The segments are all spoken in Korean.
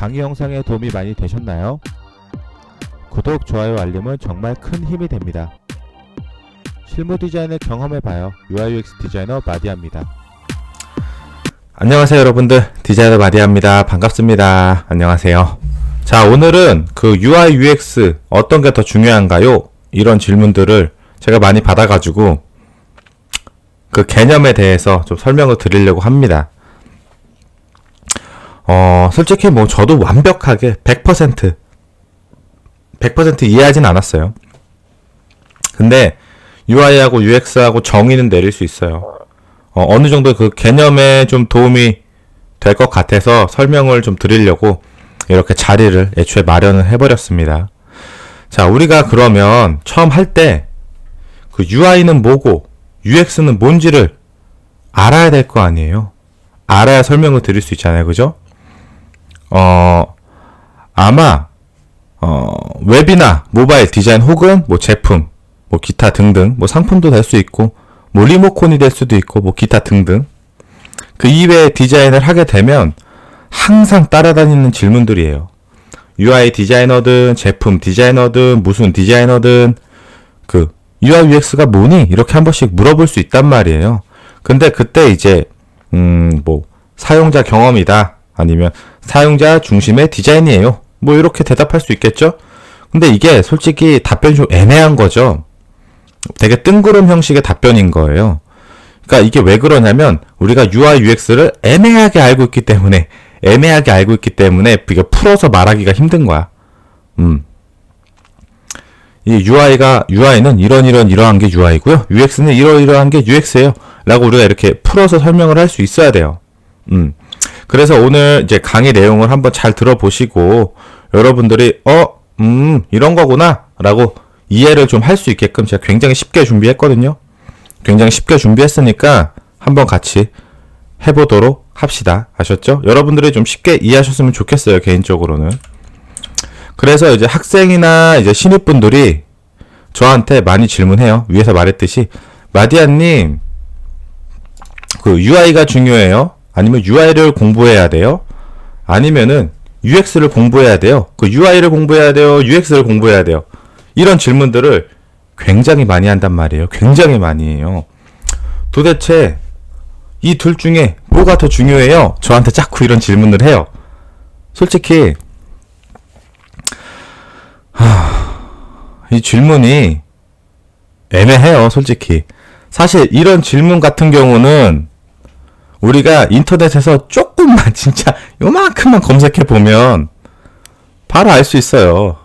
강의 영상에 도움이 많이 되셨나요? 구독, 좋아요, 알림은 정말 큰 힘이 됩니다. 실무 디자인을 경험해봐요. UI/UX 디자이너 마디아입니다. 안녕하세요 여러분들, 디자이너 마디아입니다. 반갑습니다. 안녕하세요. 자, 오늘은 그 UI/UX 어떤 게 더 중요한가요? 이런 질문들을 제가 많이 받아가지고 그 개념에 대해서 좀 설명을 드리려고 합니다. 솔직히 뭐 저도 완벽하게 100% 이해하진 않았어요. 근데 UI하고 UX하고 정의는 내릴 수 있어요. 어느 정도 그 개념에 좀 도움이 될 것 같아서 설명을 좀 드리려고 이렇게 자리를 애초에 마련을 해버렸습니다. 자, 우리가 그러면 처음 할 때 그 UI는 뭐고 UX는 뭔지를 알아야 될 거 아니에요. 알아야 설명을 드릴 수 있잖아요. 그죠? 아마 웹이나 모바일 디자인 혹은 뭐 제품, 뭐 기타 등등, 뭐 상품도 될 수 있고, 뭐 리모컨이 될 수도 있고, 뭐 기타 등등. 그 이외의 디자인을 하게 되면 항상 따라다니는 질문들이에요. UI 디자이너든, 제품 디자이너든, 무슨 디자이너든, 그 UI UX가 뭐니? 이렇게 한 번씩 물어볼 수 있단 말이에요. 근데 그때 이제 뭐 사용자 경험이다, 아니면 사용자 중심의 디자인이에요, 뭐 이렇게 대답할 수 있겠죠? 근데 이게 솔직히 답변이 좀 애매한 거죠. 되게 뜬구름 형식의 답변인 거예요. 그러니까 이게 왜 그러냐면 우리가 UI, UX를 애매하게 알고 있기 때문에 이게 풀어서 말하기가 힘든 거야. 이 UI는 이러한 게 UI고요. UX는 이러한 게 UX예요. 라고 우리가 이렇게 풀어서 설명을 할 수 있어야 돼요. 그래서 오늘 이제 강의 내용을 한번 잘 들어보시고 여러분들이 이런 거구나 라고 이해를 좀 할 수 있게끔 제가 굉장히 쉽게 준비했거든요. 굉장히 쉽게 준비했으니까 한번 같이 해보도록 합시다. 아셨죠? 여러분들이 좀 쉽게 이해하셨으면 좋겠어요, 개인적으로는. 그래서 이제 학생이나 이제 신입분들이 저한테 많이 질문해요. 위에서 말했듯이, 마디아님, 그 UI가 중요해요? 아니면 UI를 공부해야 돼요? 아니면은 UX를 공부해야 돼요? 그 UI를 공부해야 돼요? UX를 공부해야 돼요? 이런 질문들을 굉장히 많이 한단 말이에요. 굉장히 많이 해요. 도대체 이 둘 중에 뭐가 더 중요해요? 저한테 자꾸 이런 질문을 해요. 솔직히 이 질문이 애매해요. 솔직히 사실 이런 질문 같은 경우는 우리가 인터넷에서 조금만, 진짜 요만큼만 검색해 보면 바로 알 수 있어요.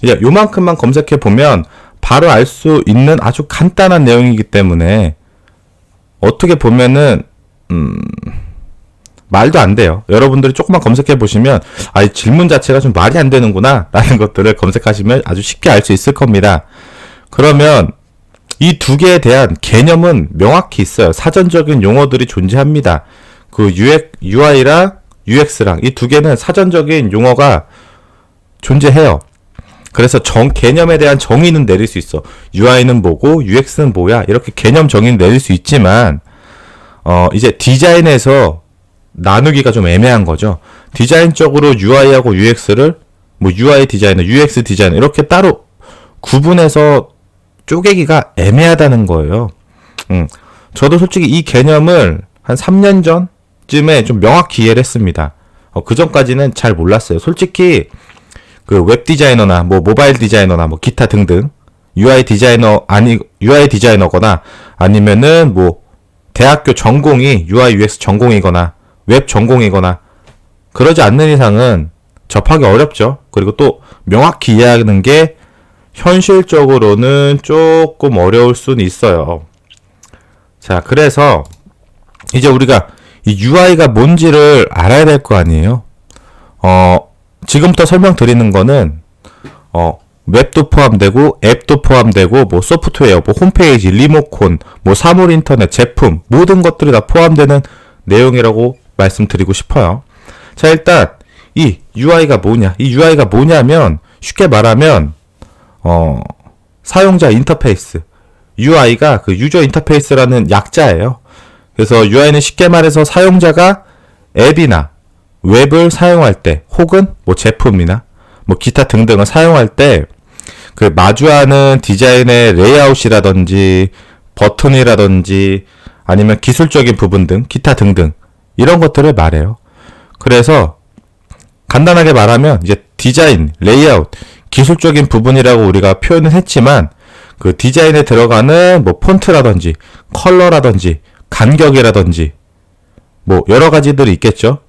요만큼만 검색해 보면 바로 알 수 있는 아주 간단한 내용이기 때문에 어떻게 보면은 말도 안 돼요. 여러분들이 조금만 검색해 보시면 이 질문 자체가 좀 말이 안 되는구나 라는 것들을 검색하시면 아주 쉽게 알 수 있을 겁니다. 그러면 이 두 개에 대한 개념은 명확히 있어요. 사전적인 용어들이 존재합니다. 그 UI랑 UX랑 이 두 개는 사전적인 용어가 존재해요. 그래서 개념에 대한 정의는 내릴 수 있어. UI는 뭐고 UX는 뭐야, 이렇게 개념 정의는 내릴 수 있지만 이제 디자인에서 나누기가 좀 애매한 거죠. 디자인적으로 UI하고 UX를 뭐 UI 디자이너, UX 디자이너 이렇게 따로 구분해서 쪼개기가 애매하다는 거예요. 저도 솔직히 이 개념을 한 3년 전쯤에 좀 명확히 이해를 했습니다. 그 전까지는 잘 몰랐어요. 솔직히 그 웹 디자이너나 뭐 모바일 디자이너나 뭐 기타 등등 UI 디자이너거나 아니면은 뭐 대학교 전공이 UI UX 전공이거나 웹 전공이거나 그러지 않는 이상은 접하기 어렵죠. 그리고 또 명확히 이해하는 게 현실적으로는 조금 어려울 수는 있어요. 자, 그래서 이제 우리가 이 UI가 뭔지를 알아야 될 거 아니에요. 지금부터 설명드리는 거는 웹도 포함되고 앱도 포함되고 뭐 소프트웨어, 뭐 홈페이지, 리모컨, 뭐 사물 인터넷, 제품, 모든 것들이 다 포함되는 내용이라고 말씀드리고 싶어요. 자, 일단 이 UI가 뭐냐? 이 UI가 뭐냐면 쉽게 말하면 사용자 인터페이스, UI가 그 유저 인터페이스라는 약자예요. 그래서 UI는 쉽게 말해서 사용자가 앱이나 웹을 사용할 때 혹은 뭐 제품이나 뭐 기타 등등을 사용할 때 그 마주하는 디자인의 레이아웃이라든지 버튼이라든지 아니면 기술적인 부분 등 기타 등등 이런 것들을 말해요. 그래서 간단하게 말하면 이제 디자인, 레이아웃, 기술적인 부분이라고 우리가 표현을 했지만 그 디자인에 들어가는 뭐 폰트라든지 컬러라든지 간격이라든지 뭐 여러 가지들이 있겠죠.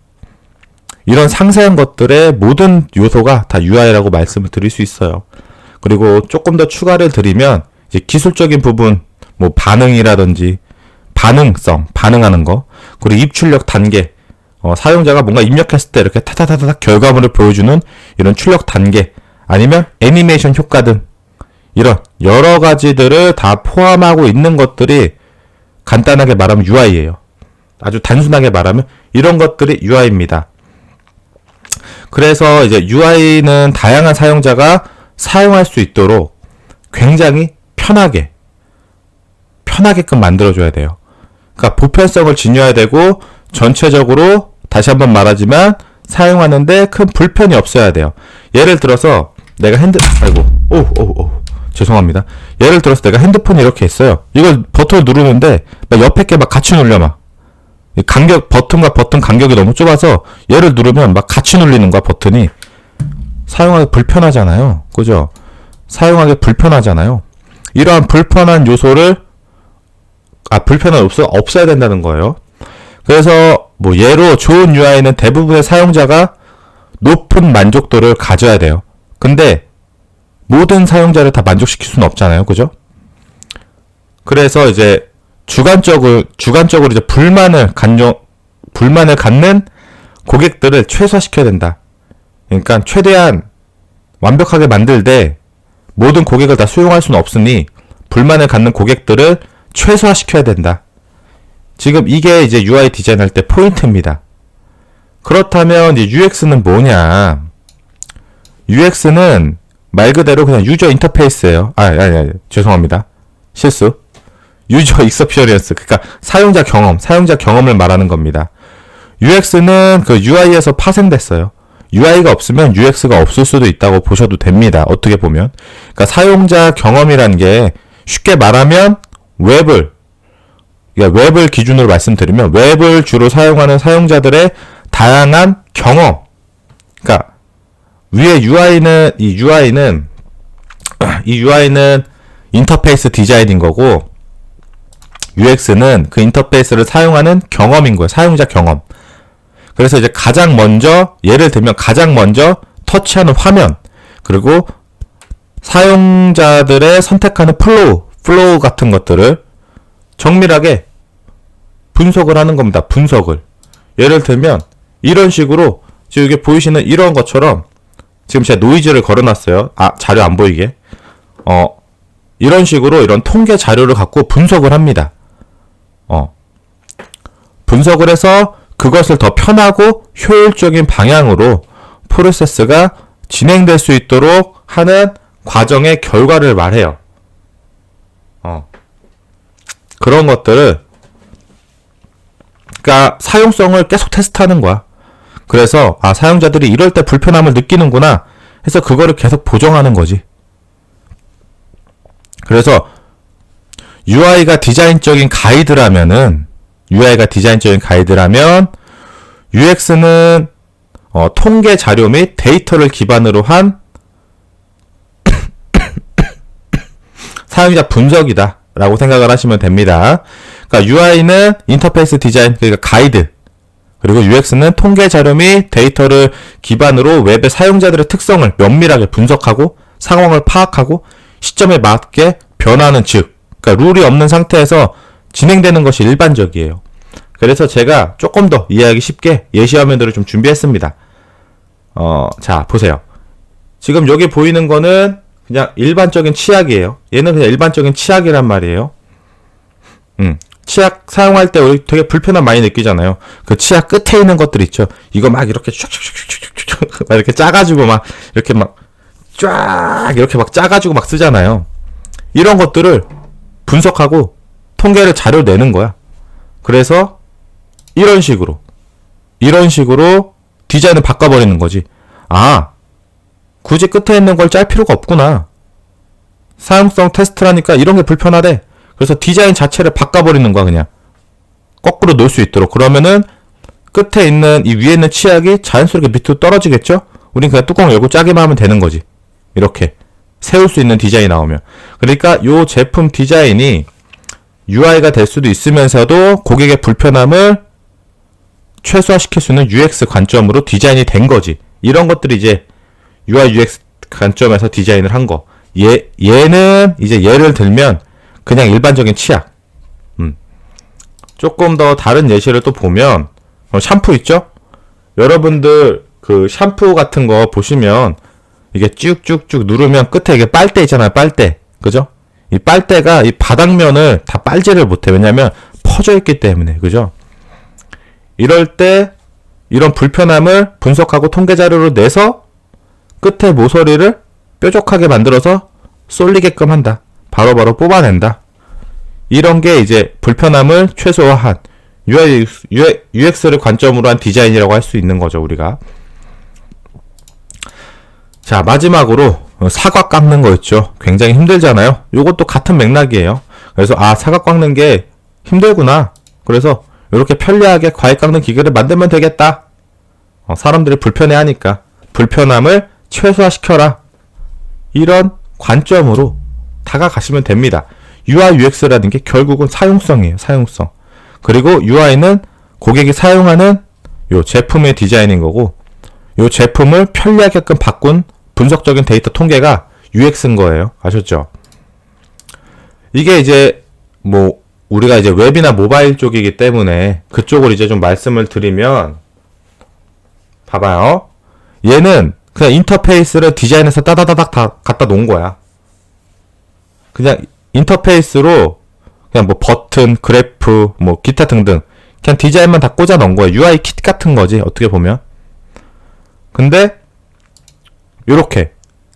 이런 상세한 것들의 모든 요소가 다 UI라고 말씀을 드릴 수 있어요. 그리고 조금 더 추가를 드리면 이제 기술적인 부분, 뭐 반응이라든지 반응성, 반응하는 거, 그리고 입출력 단계, 사용자가 뭔가 입력했을 때 이렇게 타타타타 결과물을 보여주는 이런 출력 단계, 아니면 애니메이션 효과 등 이런 여러 가지들을 다 포함하고 있는 것들이 간단하게 말하면 UI예요. 아주 단순하게 말하면 이런 것들이 UI입니다. 그래서 이제 UI는 다양한 사용자가 사용할 수 있도록 굉장히 편하게끔 만들어줘야 돼요. 그러니까 보편성을 지녀야 되고 전체적으로 다시 한번 말하지만 사용하는데 큰 불편이 없어야 돼요. 예를 들어서 내가 죄송합니다. 예를 들어서 내가 핸드폰이 이렇게 있어요. 이걸 버튼을 누르는데 막 옆에 게 막 같이 눌려 막. 버튼과 버튼 간격이 너무 좁아서 얘를 누르면 막 같이 눌리는 거야, 버튼이. 사용하기 불편하잖아요. 그죠? 사용하기 불편하잖아요. 이러한 불편한 요소를, 불편한 요소가 없어야 된다는 거예요. 그래서, 뭐, 예로 좋은 UI는 대부분의 사용자가 높은 만족도를 가져야 돼요. 근데, 모든 사용자를 다 만족시킬 수는 없잖아요. 그죠? 그래서 이제, 주관적으로 이제 불만을 갖는 고객들을 최소화시켜야 된다. 그러니까 최대한 완벽하게 만들되 모든 고객을 다 수용할 수는 없으니 불만을 갖는 고객들을 최소화시켜야 된다. 지금 이게 이제 UI 디자인할 때 포인트입니다. 그렇다면 이제 UX는 뭐냐? UX는 말 그대로 그냥 유저 인터페이스예요. 죄송합니다. 실수. 유저 익스피리언스, 그러니까 사용자 경험을 말하는 겁니다. UX는 그 UI에서 파생됐어요. UI가 없으면 UX가 없을 수도 있다고 보셔도 됩니다. 어떻게 보면. 그러니까 사용자 경험이라는 게 쉽게 말하면 웹을 기준으로 말씀드리면 웹을 주로 사용하는 사용자들의 다양한 경험. 그러니까 위에 이 UI는 인터페이스 디자인인 거고 UX는 그 인터페이스를 사용하는 경험인 거예요. 사용자 경험. 그래서 이제 예를 들면 가장 먼저 터치하는 화면, 그리고 사용자들의 선택하는 플로우 같은 것들을 정밀하게 분석을 하는 겁니다. 분석을. 예를 들면 이런 식으로 지금 여기 보이시는 이런 것처럼 지금 제가 노이즈를 걸어놨어요. 자료 안 보이게. 이런 식으로 이런 통계 자료를 갖고 분석을 합니다. 분석을 해서 그것을 더 편하고 효율적인 방향으로 프로세스가 진행될 수 있도록 하는 과정의 결과를 말해요. 그런 것들을, 그러니까 사용성을 계속 테스트하는 거야. 그래서 사용자들이 이럴 때 불편함을 느끼는구나 해서 그거를 계속 보정하는 거지. 그래서 UI가 디자인적인 가이드라면 UX는 통계 자료 및 데이터를 기반으로 한 사용자 분석이다 라고 생각을 하시면 됩니다. 그러니까 UI는 인터페이스 디자인, 그러니까 가이드, 그리고 UX는 통계 자료 및 데이터를 기반으로 웹의 사용자들의 특성을 면밀하게 분석하고 상황을 파악하고 시점에 맞게 변화하는, 그러니까 룰이 없는 상태에서 진행되는 것이 일반적이에요. 그래서 제가 조금 더 이해하기 쉽게 예시 화면들을 좀 준비했습니다. 자, 보세요. 지금 여기 보이는 거는 그냥 일반적인 치약이에요. 얘는 그냥 일반적인 치약이란 말이에요. 치약 사용할 때 우리 되게 불편함 많이 느끼잖아요. 그 치약 끝에 있는 것들 있죠. 이거 막 이렇게 슉슉슉슉슉 막 이렇게 짜가지고 막 이렇게 막 쫙 이렇게 막 짜가지고 막 쓰잖아요. 이런 것들을 분석하고 통계를 자료를 내는 거야. 그래서 이런 식으로 디자인을 바꿔버리는 거지. 아, 굳이 끝에 있는 걸 짤 필요가 없구나. 사용성 테스트라니까 이런 게 불편하대. 그래서 디자인 자체를 바꿔버리는 거야, 그냥. 거꾸로 놓을 수 있도록. 그러면은 끝에 있는 이 위에 있는 치약이 자연스럽게 밑으로 떨어지겠죠? 우린 그냥 뚜껑을 열고 짜기만 하면 되는 거지. 이렇게 세울 수 있는 디자인이 나오면. 그러니까 요 제품 디자인이 UI가 될 수도 있으면서도 고객의 불편함을 최소화시킬 수 있는 UX 관점으로 디자인이 된 거지. 이런 것들이 이제 UI UX 관점에서 디자인을 한 거. 얘는 이제 예를 들면 그냥 일반적인 치약. 조금 더 다른 예시를 또 보면 샴푸 있죠? 여러분들 그 샴푸 같은 거 보시면 이게 쭉쭉쭉 누르면 끝에 이게 빨대 있잖아요. 빨대. 그죠? 이 빨대가 이 바닥면을 다 빨지를 못해. 왜냐면 퍼져 있기 때문에. 그죠? 이럴 때 이런 불편함을 분석하고 통계 자료로 내서 끝에 모서리를 뾰족하게 만들어서 쏠리게끔 한다. 바로바로 뽑아낸다. 이런 게 이제 불편함을 최소화한 UX를 관점으로 한 디자인이라고 할 수 있는 거죠, 우리가. 자, 마지막으로 사과 깎는 거 있죠. 굉장히 힘들잖아요. 요것도 같은 맥락이에요. 그래서 사과 깎는 게 힘들구나. 그래서 이렇게 편리하게 과일 깎는 기계를 만들면 되겠다. 사람들이 불편해하니까 불편함을 최소화시켜라. 이런 관점으로 다가가시면 됩니다. UI, UX라는 게 결국은 사용성이에요. 사용성. 그리고 UI는 고객이 사용하는 요 제품의 디자인인 거고, 요 제품을 편리하게끔 바꾼 분석적인 데이터 통계가 UX인 거예요. 아셨죠? 이게 이제 뭐 우리가 이제 웹이나 모바일 쪽이기 때문에 그쪽을 이제 좀 말씀을 드리면, 봐봐요. 얘는 그냥 인터페이스를 디자인해서 따다다닥 다 갖다 놓은 거야. 그냥 인터페이스로 그냥 뭐 버튼, 그래프, 뭐 기타 등등 그냥 디자인만 다 꽂아 넣은 거야. UI 킷 같은 거지, 어떻게 보면. 근데 요렇게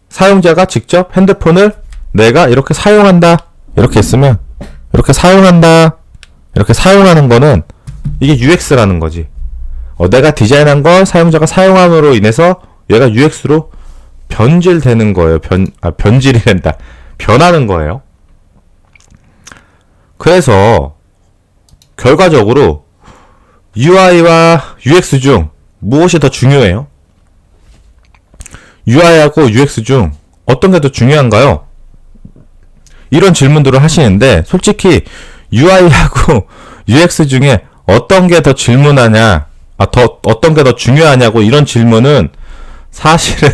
사용자가 직접 핸드폰을 내가 이렇게 사용한다, 이렇게 했으면 이렇게 사용한다, 이렇게 사용하는 거는 이게 UX라는 거지. 내가 디자인한 걸 사용자가 사용함으로 인해서 얘가 UX로 변질되는 거예요. 변질이 된다. 변하는 거예요. 그래서 결과적으로 UI와 UX 중 무엇이 더 중요해요? UI하고 UX 중 어떤 게 더 중요한가요? 이런 질문들을 하시는데, 솔직히 UI하고 UX 중에 어떤 게 더 질문하냐, 어떤 게 더 중요하냐고 이런 질문은 사실은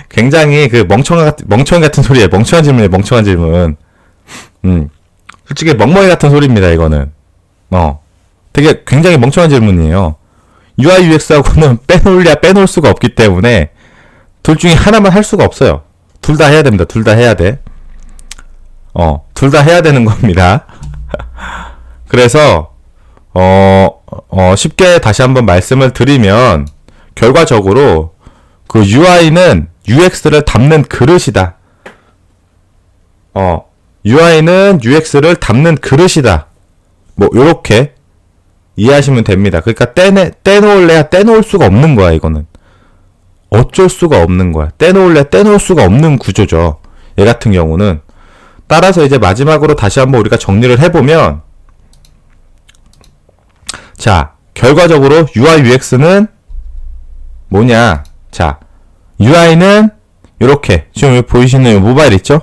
굉장히 그 멍청이 같은 소리예요. 멍청한 질문이에요. 멍청한 질문. 솔직히 멍멍이 같은 소리입니다. 이거는. 되게 굉장히 멍청한 질문이에요. UI, UX하고는 빼놓을 수가 없기 때문에 둘 중에 하나만 할 수가 없어요. 둘 다 해야 됩니다. 둘 다 해야 돼. 둘 다 해야 되는 겁니다. 그래서 쉽게 다시 한번 말씀을 드리면, 결과적으로 그 UI는 UX를 담는 그릇이다. UI는 UX를 담는 그릇이다. 뭐 요렇게 이해하시면 됩니다. 그러니까 떼놓을래야 떼놓을 수가 없는 거야. 이거는 어쩔 수가 없는 거야. 떼놓을 수가 없는 구조죠. 얘 같은 경우는. 따라서 이제 마지막으로 다시 한번 우리가 정리를 해보면, 자, 결과적으로 UI, UX는 뭐냐? 자, UI는 요렇게 지금 여기 보이시는 요 모바일 있죠?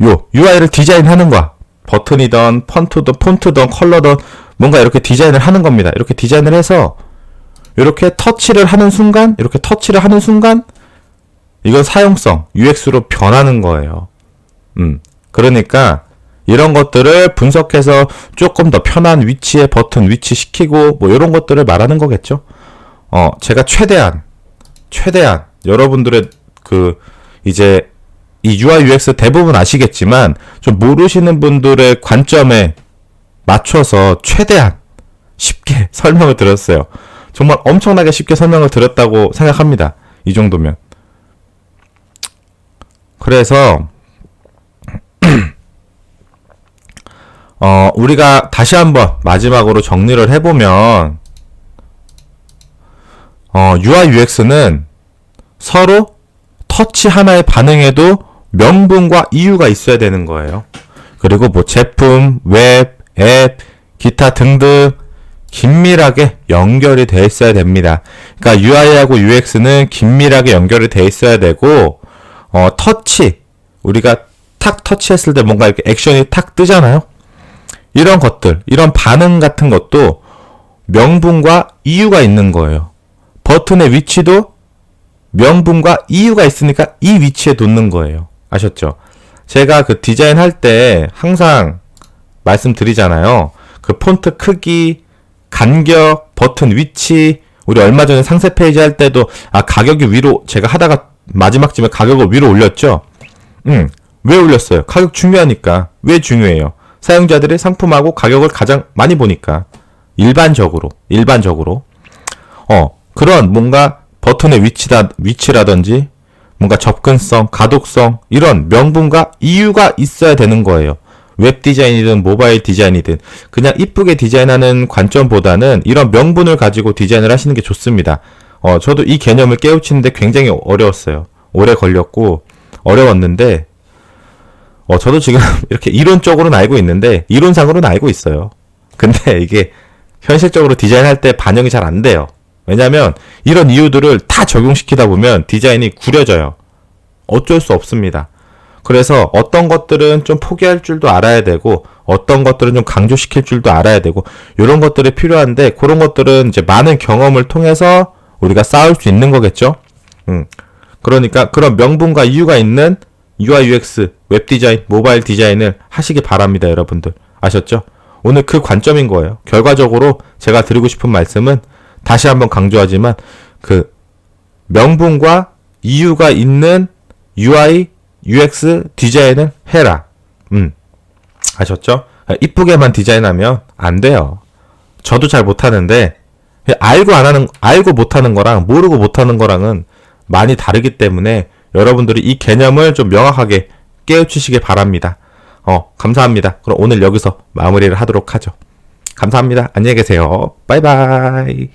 요 UI를 디자인하는 거야. 버튼이든 폰트든 컬러든 뭔가 이렇게 디자인을 하는 겁니다. 이렇게 디자인을 해서 이렇게 터치를 하는 순간 이건 사용성, UX로 변하는 거예요. 그러니까 이런 것들을 분석해서 조금 더 편한 위치에 버튼 위치시키고 뭐 이런 것들을 말하는 거겠죠. 제가 최대한 여러분들의 그 이제 이 UI, UX 대부분 아시겠지만 좀 모르시는 분들의 관점에 맞춰서 최대한 쉽게 설명을 드렸어요. 정말 엄청나게 쉽게 설명을 드렸다고 생각합니다. 이 정도면. 그래서 우리가 다시 한번 마지막으로 정리를 해보면, UI, UX는 서로 터치 하나에 반응해도 명분과 이유가 있어야 되는 거예요. 그리고 뭐 제품, 웹, 앱, 기타 등등 긴밀하게 연결이 돼 있어야 됩니다. 그러니까 UI하고 UX는 긴밀하게 연결이 돼 있어야 되고, 터치, 우리가 탁 터치했을 때 뭔가 이렇게 액션이 탁 뜨잖아요. 이런 것들, 이런 반응 같은 것도 명분과 이유가 있는 거예요. 버튼의 위치도 명분과 이유가 있으니까 이 위치에 놓는 거예요. 아셨죠? 제가 그 디자인 할 때 항상 말씀드리잖아요. 그 폰트 크기, 간격, 버튼 위치, 우리 얼마 전에 상세 페이지 할 때도 가격이 위로, 제가 하다가 마지막쯤에 가격을 위로 올렸죠? 왜 올렸어요? 가격 중요하니까. 왜 중요해요? 사용자들이 상품하고 가격을 가장 많이 보니까. 일반적으로. 그런 뭔가 버튼의 위치라든지 뭔가 접근성, 가독성, 이런 명분과 이유가 있어야 되는 거예요. 웹 디자인이든 모바일 디자인이든 그냥 이쁘게 디자인하는 관점보다는 이런 명분을 가지고 디자인을 하시는 게 좋습니다. 저도 이 개념을 깨우치는데 굉장히 어려웠어요. 오래 걸렸고 어려웠는데 저도 지금 이렇게 이론적으로는 알고 있는데 이론상으로는 알고 있어요. 근데 이게 현실적으로 디자인할 때 반영이 잘 안 돼요. 왜냐면 이런 이유들을 다 적용시키다 보면 디자인이 구려져요. 어쩔 수 없습니다. 그래서 어떤 것들은 좀 포기할 줄도 알아야 되고 어떤 것들은 좀 강조시킬 줄도 알아야 되고 이런 것들이 필요한데 그런 것들은 이제 많은 경험을 통해서 우리가 쌓을 수 있는 거겠죠. 그러니까 그런 명분과 이유가 있는 UI, UX, 웹 디자인, 모바일 디자인을 하시기 바랍니다, 여러분들. 아셨죠? 오늘 그 관점인 거예요. 결과적으로 제가 드리고 싶은 말씀은 다시 한번 강조하지만 그 명분과 이유가 있는 UI, UX 디자인을 해라. 아셨죠? 이쁘게만 디자인하면 안 돼요. 저도 잘 못하는데 알고 못하는 거랑 모르고 못하는 거랑은 많이 다르기 때문에 여러분들이 이 개념을 좀 명확하게 깨우치시길 바랍니다. 감사합니다. 그럼 오늘 여기서 마무리를 하도록 하죠. 감사합니다. 안녕히 계세요. 바이바이.